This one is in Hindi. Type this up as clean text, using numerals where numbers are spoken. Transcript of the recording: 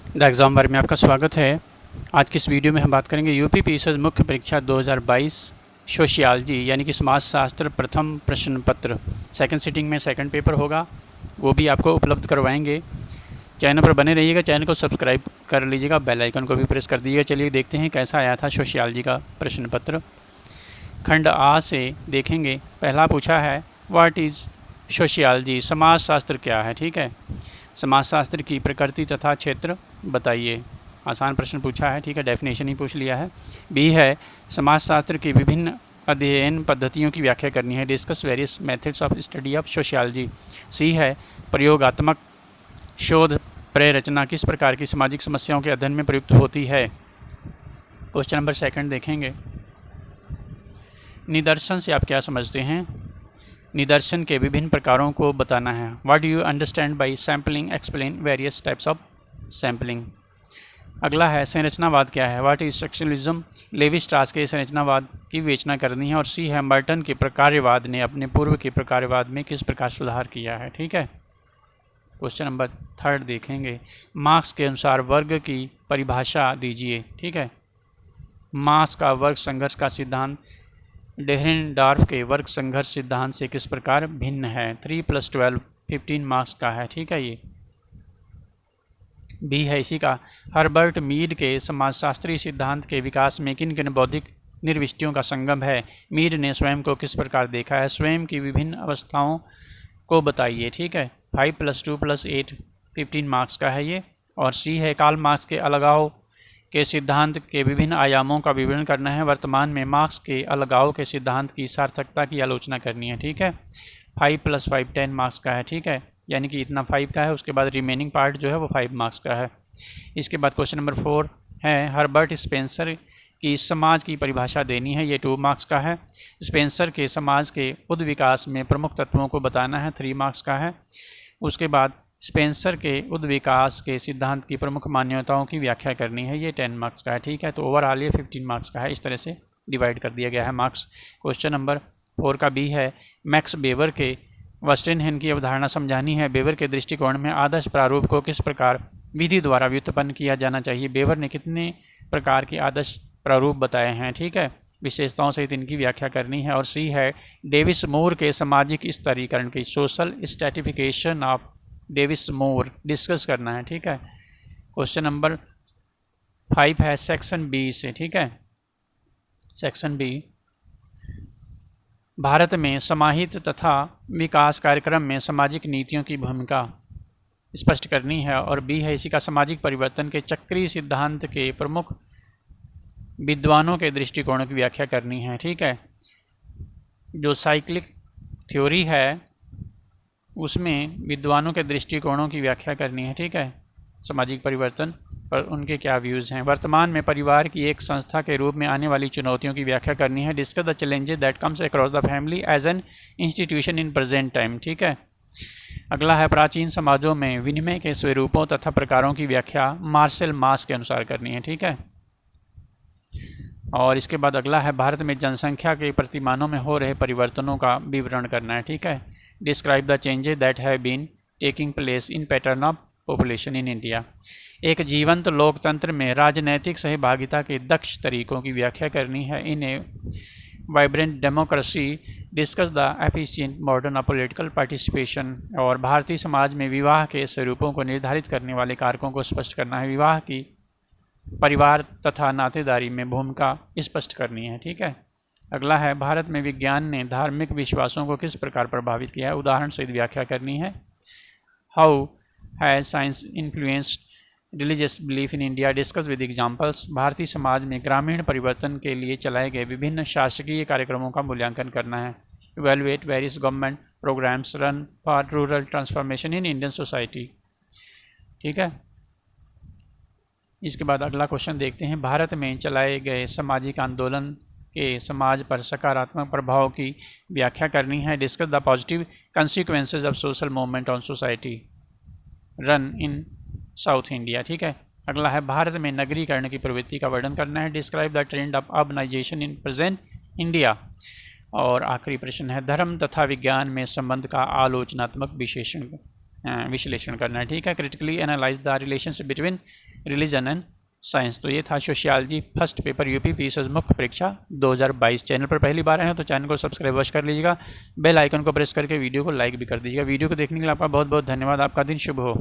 द एग्ज़ाम बार में आपका स्वागत है। आज की इस वीडियो में हम बात करेंगे यूपी पीएसएस मुख्य परीक्षा 2022 सोशियोलॉजी यानी कि समाजशास्त्र प्रथम प्रश्न पत्र सेकंड सिटिंग में सेकंड पेपर होगा, वो भी आपको उपलब्ध करवाएंगे। चैनल पर बने रहिएगा, चैनल को सब्सक्राइब कर लीजिएगा, बेल आइकन को भी प्रेस कर दीजिएगा। चलिए देखते हैं कैसा आया था सोशियोलॉजी का प्रश्न पत्र। खंड आ से देखेंगे। पहला पूछा है व्हाट इज़ सोशियोलॉजी, समाजशास्त्र क्या है। ठीक है, समाजशास्त्र की प्रकृति तथा क्षेत्र बताइए। आसान प्रश्न पूछा है, ठीक है, डेफिनेशन ही पूछ लिया है। बी है समाजशास्त्र की विभिन्न अध्ययन पद्धतियों की व्याख्या करनी है, discuss various methods of study of sociology. सी है प्रयोगात्मक शोध प्रेरचना किस प्रकार की सामाजिक समस्याओं के अध्ययन में प्रयुक्त होती है। क्वेश्चन नंबर सेकंड देखेंगे। निदर्शन से आप क्या समझते हैं। निदर्शन के विभिन्न प्रकारों को बताना है। What do you understand by sampling, explain various types of sampling. अगला है संरचनावाद क्या है। व्हाट इज स्ट्रक्चरलिज्म, लेवी स्ट्रास के संरचनावाद की विवेचना करनी है। और सी है मर्टन के प्रकारवाद ने अपने पूर्व के प्रकारवाद में किस प्रकार सुधार किया है। ठीक है, क्वेश्चन नंबर थर्ड देखेंगे। मार्क्स के अनुसार वर्ग की परिभाषा दीजिए। ठीक है, मार्क्स का वर्ग संघर्ष का सिद्धांत डेहरेनडॉर्फ के वर्ग संघर्ष सिद्धांत से किस प्रकार भिन्न है। 3 + 12 15 मार्क्स का है। ठीक है, ये भी है इसी का। हर्बर्ट मीड के समाजशास्त्रीय सिद्धांत के विकास में किन किन बौद्धिक निर्विष्टियों का संगम है। मीड ने स्वयं को किस प्रकार देखा है। स्वयं की विभिन्न अवस्थाओं को बताइए। ठीक है, 5 + 2 + 8 15 मार्क्स का है ये। और सी है कार्ल मार्क्स के अलगाव के सिद्धांत के विभिन्न आयामों का विवरण करना है। वर्तमान में मार्क्स के अलगाव के सिद्धांत की सार्थकता की आलोचना करनी है। ठीक है, 5 + 5 10 मार्क्स का है। ठीक है, यानी कि इतना 5 का है, उसके बाद रिमेनिंग पार्ट जो है वो 5 मार्क्स का है। इसके बाद क्वेश्चन नंबर 4 है हर्बर्ट स्पेंसर की समाज की परिभाषा देनी है। ये 2 मार्क्स का है। स्पेंसर के समाज के उद्विकास में प्रमुख तत्वों को बताना है, 3 मार्क्स का है। उसके बाद स्पेंसर के उद्विकास के सिद्धांत की प्रमुख मान्यताओं की व्याख्या करनी है, ये 10 मार्क्स का है। ठीक है, तो ओवरऑल ये 15 मार्क्स का है। इस तरह से डिवाइड कर दिया गया है मार्क्स। क्वेश्चन नंबर 4 का बी है मैक्स वेबर के वेस्टनहेन की अवधारणा समझानी है। वेबर के दृष्टिकोण में आदर्श प्रारूप को किस प्रकार विधि द्वारा व्युत्पन्न किया जाना चाहिए। वेबर ने कितने प्रकार के आदर्श प्रारूप बताए हैं। ठीक है, विशेषताओं सहित इनकी व्याख्या करनी है। और सी है डेविस मूर के सामाजिक स्तरीकरण की social stratification of Davis Moore discuss करना है। ठीक है, क्वेश्चन नंबर 5 है सेक्शन बी से। ठीक है, सेक्शन बी भारत में समाहित तथा विकास कार्यक्रम में सामाजिक नीतियों की भूमिका स्पष्ट करनी है। और बी है इसी का सामाजिक परिवर्तन के चक्रीय सिद्धांत के प्रमुख विद्वानों के दृष्टिकोणों की व्याख्या करनी है। ठीक है, जो साइक्लिक थ्योरी है उसमें विद्वानों के दृष्टिकोणों की व्याख्या करनी है। ठीक है, सामाजिक परिवर्तन पर उनके क्या व्यूज़ हैं। वर्तमान में परिवार की एक संस्था के रूप में आने वाली चुनौतियों की व्याख्या करनी है। Discuss the challenges that comes across the family as an institution in present time. ठीक है, अगला है प्राचीन समाजों में विनिमय के स्वरूपों तथा प्रकारों की व्याख्या मार्शल मास के अनुसार करनी है। ठीक है, और इसके बाद अगला है भारत में जनसंख्या के प्रतिमानों में हो रहे परिवर्तनों का विवरण करना है। ठीक है, describe the changes that have been taking place in pattern of population in India. एक जीवंत लोकतंत्र में राजनैतिक सहभागिता के दक्ष तरीकों की व्याख्या करनी है। In a vibrant democracy discuss the efficient modern of political participation. और भारतीय समाज में विवाह के स्वरूपों को निर्धारित करने वाले कारकों को स्पष्ट करना है। विवाह की परिवार तथा नातेदारी में भूमिका स्पष्ट करनी है। ठीक है, अगला है भारत में विज्ञान ने धार्मिक विश्वासों को किस प्रकार प्रभावित किया है, उदाहरण सहित व्याख्या करनी है। How has science influenced religious belief in India, discuss with examples. Bharatiya Samaj में ग्रामीण परिवर्तन के लिए चलाए गए विभिन्न शासकीय कार्यक्रमों का मूल्यांकन करना है। Evaluate various government programmes run for rural transformation in Indian society. ठीक है, इसके बाद अगला क्वेश्चन देखते हैं। भारत में चलाए गए सामाजिक आंदोलन के समाज पर सकारात्मक प्रभाव की व्याख्या करनी है। Discuss the positive consequences of social movement on society run in south India. ठीक है, अगला है भारत में नगरीकरण की प्रवृत्ति का वर्णन करना है। Describe the trend of urbanisation in present India. और आखिरी प्रश्न है धर्म तथा विज्ञान में संबंध का आलोचनात्मक विश्लेषण करना है। ठीक है, critically analyse the relationship between religion and science. तो ये था sociology first paper UP PSS मुख्य परीक्षा 2022। चैनल पर पहली बार आए हैं तो चैनल को सब्सक्राइब अवश्य कर लीजिएगा, बेल आइकन को प्रेस करके वीडियो को लाइक भी कर दीजिएगा। वीडियो को देखने के लिए आपका बहुत बहुत धन्यवाद। आपका दिन शुभ हो।